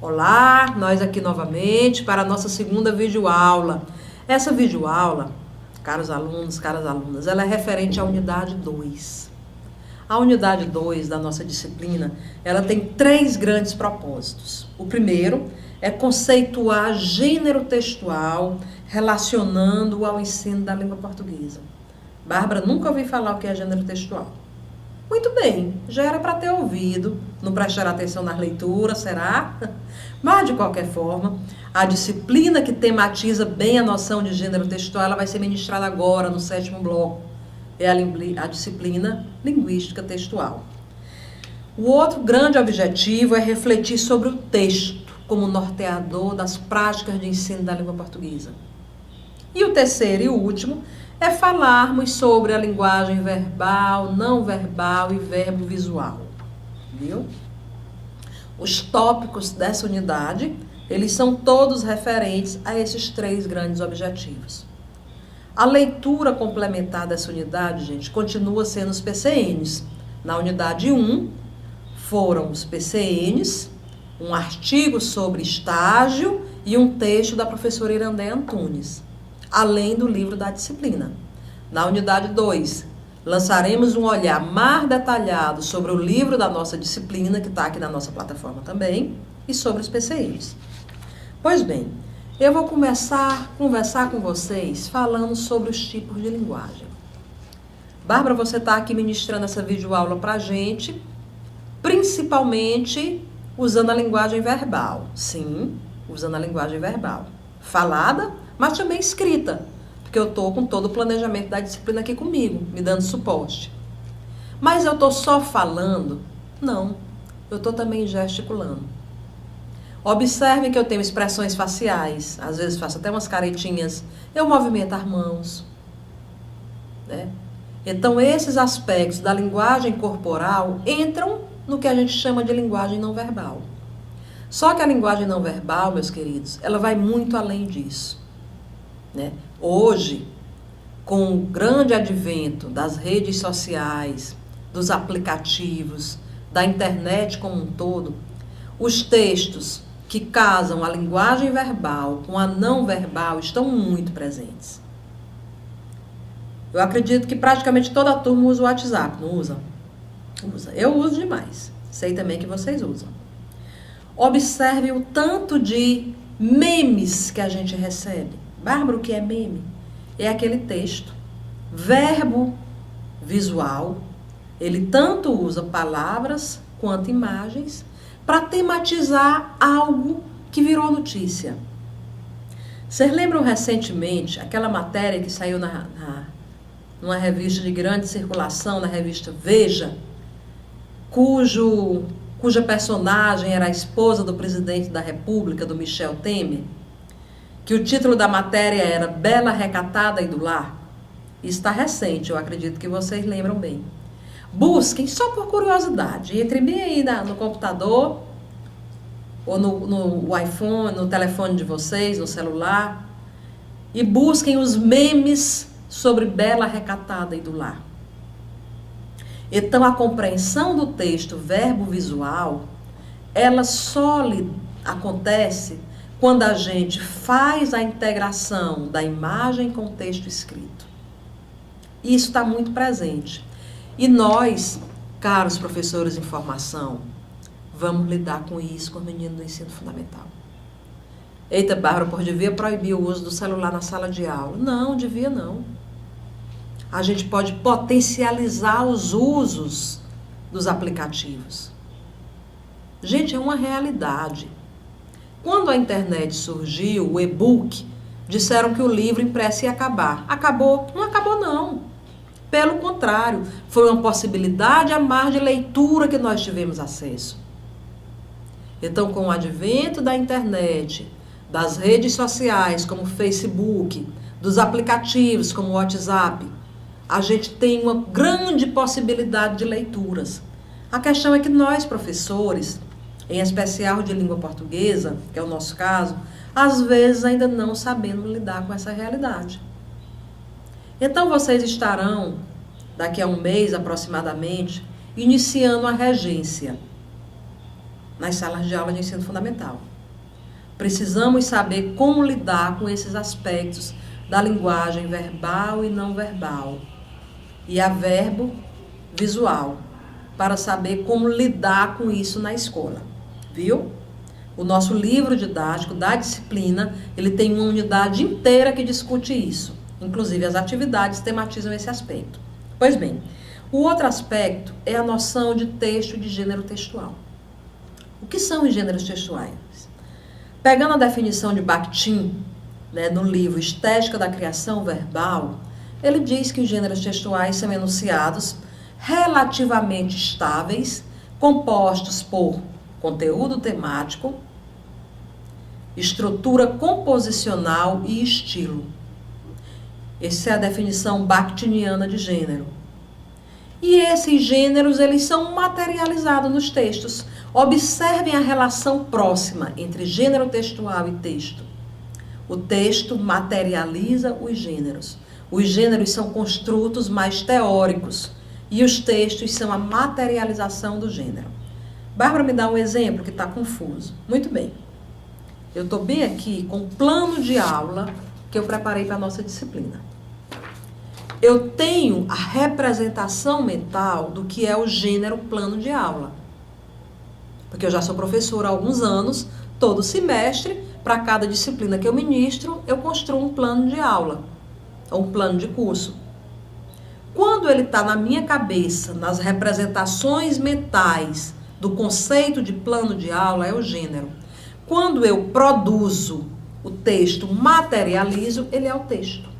Olá, nós aqui novamente para a nossa segunda videoaula. Essa videoaula, caros alunos, caras alunas, ela é referente à unidade 2. A unidade 2 da nossa disciplina, ela tem 3 grandes propósitos. O primeiro é conceituar gênero textual relacionando-o ao ensino da língua portuguesa. Bárbara nunca ouviu falar o que é gênero textual. Muito bem, já era para ter ouvido, não prestar atenção nas leituras, será? Mas, de qualquer forma, a disciplina que tematiza bem a noção de gênero textual, ela vai ser ministrada agora, no 7º bloco. É a disciplina linguística textual. O outro grande objetivo é refletir sobre o texto como norteador das práticas de ensino da língua portuguesa. E o terceiro e o último é falarmos sobre a linguagem verbal, não verbal e verbo visual. Viu? Os tópicos dessa unidade, eles são todos referentes a esses 3 grandes objetivos. A leitura complementar dessa unidade, gente, continua sendo os PCNs. Na unidade 1, foram os PCNs, um artigo sobre estágio e um texto da professora Irandéia Antunes, além do livro da disciplina. Na unidade 2, lançaremos um olhar mais detalhado sobre o livro da nossa disciplina, que está aqui na nossa plataforma também, e sobre os PCNs. Pois bem, eu vou começar a conversar com vocês falando sobre os tipos de linguagem. Bárbara, você está aqui ministrando essa videoaula para a gente, principalmente usando a linguagem verbal. Sim, usando a linguagem verbal. Falada, mas também escrita, porque eu estou com todo o planejamento da disciplina aqui comigo, me dando suporte. Mas eu estou só falando? Não, eu estou também gesticulando. Observe que eu tenho expressões faciais, às vezes faço até umas caretinhas, eu movimento as mãos, né? Então, esses aspectos da linguagem corporal entram no que a gente chama de linguagem não verbal. Só que a linguagem não verbal, meus queridos, ela vai muito além disso, né? Hoje, com o grande advento das redes sociais, dos aplicativos, da internet como um todo, os textos que casam a linguagem verbal com a não verbal estão muito presentes. Eu acredito que praticamente toda a turma usa o WhatsApp, não usa? Usa. Eu uso demais. Sei também que vocês usam. Observe o tanto de memes que a gente recebe. Bárbara, o que é meme? É aquele texto, verbo visual. Ele tanto usa palavras quanto imagens para tematizar algo que virou notícia. Vocês lembram recentemente aquela matéria que saiu numa revista de grande circulação, na revista Veja, cuja personagem era a esposa do presidente da República, do Michel Temer, que o título da matéria era Bela, Recatada e do Lar? Isso está recente, eu acredito que vocês lembram bem. Busquem, só por curiosidade, entrem bem aí no computador, ou no iPhone, no telefone de vocês, no celular, e busquem os memes sobre Bela, Recatada e do Lar. Então, a compreensão do texto verbo visual, ela só acontece quando a gente faz a integração da imagem com o texto escrito. Isso está muito presente. E nós, caros professores em formação, vamos lidar com isso com os meninos do ensino fundamental. Eita, Bárbara, devia proibir o uso do celular na sala de aula. Não, devia não. A gente pode potencializar os usos dos aplicativos. Gente, é uma realidade. Quando a internet surgiu, o e-book, disseram que o livro impresso ia acabar. Acabou? Não acabou, não. Pelo contrário, foi uma possibilidade a mais de leitura que nós tivemos acesso. Então, com o advento da internet, das redes sociais como o Facebook, dos aplicativos como o WhatsApp, a gente tem uma grande possibilidade de leituras. A questão é que nós, professores, em especial de língua portuguesa, que é o nosso caso, às vezes ainda não sabemos lidar com essa realidade. Então, vocês estarão, daqui a um mês aproximadamente, iniciando a regência. nas salas de aula de ensino fundamental. Precisamos saber como lidar com esses aspectos da linguagem verbal e não verbal e a verbo visual, para saber como lidar com isso na escola, viu? O nosso livro didático da disciplina, ele tem uma unidade inteira que discute isso. Inclusive, as atividades tematizam esse aspecto. Pois bem, o outro aspecto é a noção de texto e de gênero textual. O que são os gêneros textuais? Pegando a definição de Bakhtin, né, no livro Estética da Criação Verbal, ele diz que os gêneros textuais são enunciados relativamente estáveis, compostos por conteúdo temático, estrutura composicional e estilo. Essa é a definição bakhtiniana de gênero. E esses gêneros, eles são materializados nos textos. Observem a relação próxima entre gênero textual e texto. O texto materializa os gêneros. Os gêneros são construtos mais teóricos e os textos são a materialização do gênero. Bárbara, me dá um exemplo que está confuso. Muito bem. Eu estou bem aqui com o plano de aula que eu preparei para a nossa disciplina. Eu tenho a representação mental do que é o gênero plano de aula. Porque eu já sou professora há alguns anos, todo semestre, para cada disciplina que eu ministro, eu construo um plano de aula, ou um plano de curso. Quando ele está na minha cabeça, nas representações mentais do conceito de plano de aula, é o gênero. Quando eu produzo o texto, materializo, ele é o texto.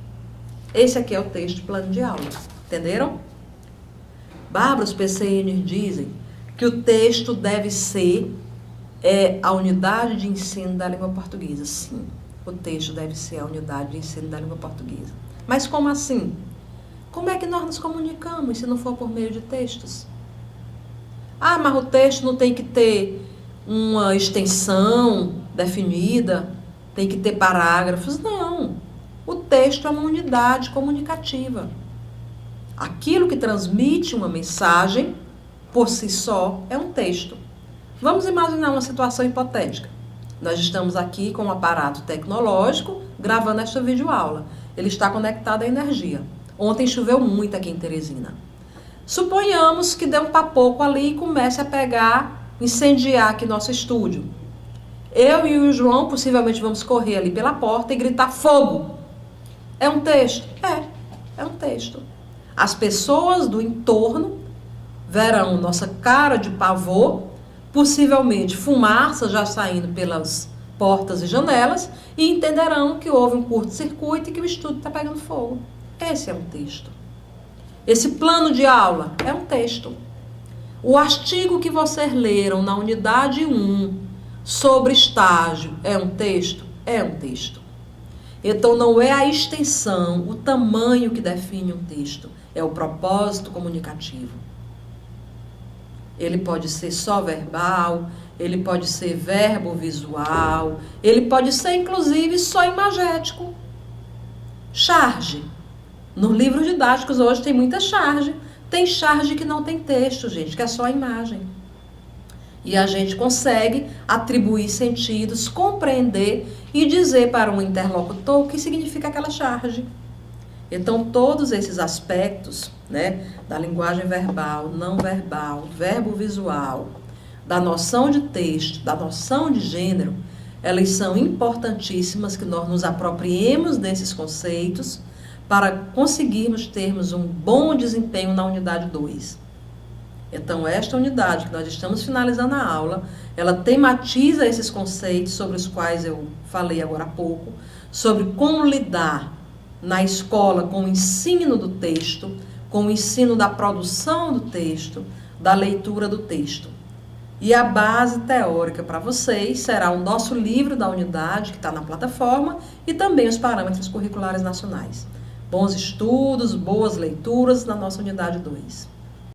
Esse aqui é o texto plano de aula. Entenderam? Bárbara, os PCNs dizem que o texto deve ser a unidade de ensino da língua portuguesa. Sim, o texto deve ser a unidade de ensino da língua portuguesa. Mas como assim? Como é que nós nos comunicamos se não for por meio de textos? Ah, mas o texto não tem que ter uma extensão definida, tem que ter parágrafos. Não. O texto é uma unidade comunicativa. Aquilo que transmite uma mensagem, por si só, é um texto. Vamos imaginar uma situação hipotética. Nós estamos aqui com um aparato tecnológico gravando esta videoaula. Ele está conectado à energia. Ontem choveu muito aqui em Teresina. Suponhamos que dê um papoco ali e comece a incendiar aqui nosso estúdio. Eu e o João possivelmente vamos correr ali pela porta e gritar fogo. É um texto? É um texto. As pessoas do entorno verão nossa cara de pavor, possivelmente fumaça já saindo pelas portas e janelas, e entenderão que houve um curto-circuito e que o estúdio está pegando fogo. Esse é um texto. Esse plano de aula é um texto. O artigo que vocês leram na unidade 1 sobre estágio é um texto? É um texto. Então, não é a extensão, o tamanho que define um texto, é o propósito comunicativo. Ele pode ser só verbal, ele pode ser verbo visual, ele pode ser, inclusive, só imagético. Charge. Nos livros didáticos hoje tem muita charge. Tem charge que não tem texto, gente, que é só imagem. E a gente consegue atribuir sentidos, compreender e dizer para um interlocutor o que significa aquela charge. Então, todos esses aspectos, né, da linguagem verbal, não verbal, verbo visual, da noção de texto, da noção de gênero, elas são importantíssimas que nós nos apropriemos desses conceitos para conseguirmos termos um bom desempenho na unidade 2. Então, esta unidade que nós estamos finalizando a aula, ela tematiza esses conceitos sobre os quais eu falei agora há pouco, sobre como lidar na escola com o ensino do texto, com o ensino da produção do texto, da leitura do texto. E a base teórica para vocês será o nosso livro da unidade, que está na plataforma, e também os parâmetros curriculares nacionais. Bons estudos, boas leituras na nossa unidade 2.